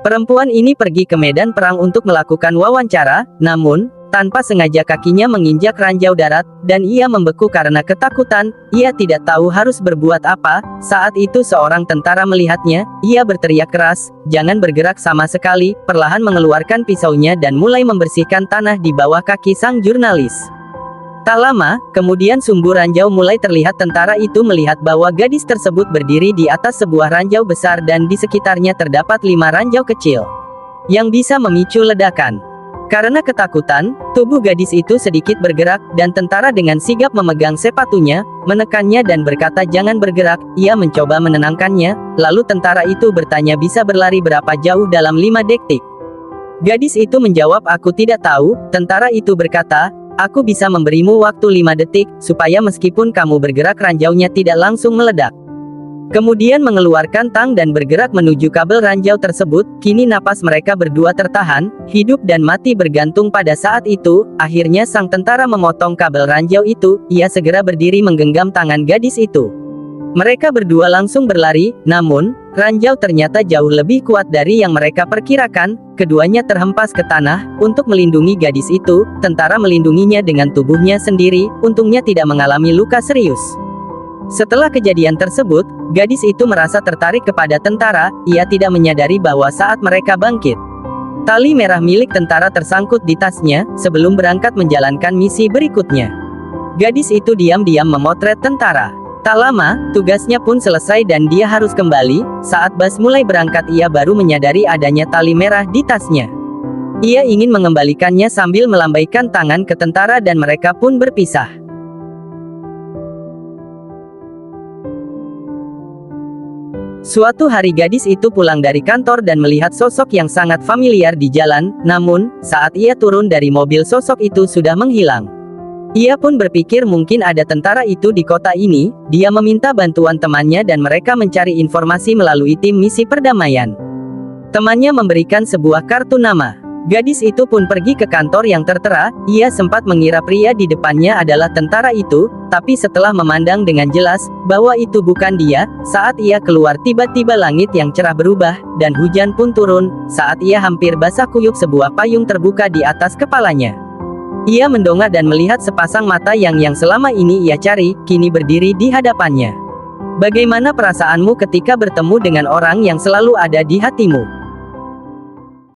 Perempuan ini pergi ke medan perang untuk melakukan wawancara, namun, tanpa sengaja kakinya menginjak ranjau darat, dan ia membeku karena ketakutan. Ia tidak tahu harus berbuat apa. Saat itu seorang tentara melihatnya, ia berteriak keras, "Jangan bergerak sama sekali," perlahan mengeluarkan pisaunya dan mulai membersihkan tanah di bawah kaki sang jurnalis. Tak lama, kemudian sumbu ranjau mulai terlihat. Tentara itu melihat bahwa gadis tersebut berdiri di atas sebuah ranjau besar dan di sekitarnya terdapat 5 ranjau kecil yang bisa memicu ledakan. Karena ketakutan, tubuh gadis itu sedikit bergerak, dan tentara dengan sigap memegang sepatunya, menekannya dan berkata jangan bergerak. Ia mencoba menenangkannya, lalu tentara itu bertanya bisa berlari berapa jauh dalam 5 detik. Gadis itu menjawab aku tidak tahu. Tentara itu berkata, aku bisa memberimu waktu 5 detik, supaya meskipun kamu bergerak ranjaunya tidak langsung meledak. Kemudian mengeluarkan tang dan bergerak menuju kabel ranjau tersebut. Kini napas mereka berdua tertahan, hidup dan mati bergantung pada saat itu. Akhirnya sang tentara memotong kabel ranjau itu. Ia segera berdiri menggenggam tangan gadis itu. Mereka berdua langsung berlari, namun, ranjau ternyata jauh lebih kuat dari yang mereka perkirakan. Keduanya terhempas ke tanah. Untuk melindungi gadis itu, tentara melindunginya dengan tubuhnya sendiri. Untungnya tidak mengalami luka serius. Setelah kejadian tersebut, gadis itu merasa tertarik kepada tentara. Ia tidak menyadari bahwa saat mereka bangkit, tali merah milik tentara tersangkut di tasnya, sebelum berangkat menjalankan misi berikutnya. Gadis itu diam-diam memotret tentara. Tak lama, tugasnya pun selesai dan dia harus kembali. Saat bus mulai berangkat ia baru menyadari adanya tali merah di tasnya. Ia ingin mengembalikannya sambil melambaikan tangan ke tentara dan mereka pun berpisah. Suatu hari gadis itu pulang dari kantor dan melihat sosok yang sangat familiar di jalan, namun, saat ia turun dari mobil sosok itu sudah menghilang. Ia pun berpikir mungkin ada tentara itu di kota ini. Dia meminta bantuan temannya dan mereka mencari informasi melalui tim misi perdamaian. Temannya memberikan sebuah kartu nama. Gadis itu pun pergi ke kantor yang tertera. Ia sempat mengira pria di depannya adalah tentara itu, tapi setelah memandang dengan jelas bahwa itu bukan dia, saat ia keluar tiba-tiba langit yang cerah berubah, dan hujan pun turun. Saat ia hampir basah kuyup sebuah payung terbuka di atas kepalanya. Ia mendongak dan melihat sepasang mata yang selama ini ia cari, kini berdiri di hadapannya. Bagaimana perasaanmu ketika bertemu dengan orang yang selalu ada di hatimu?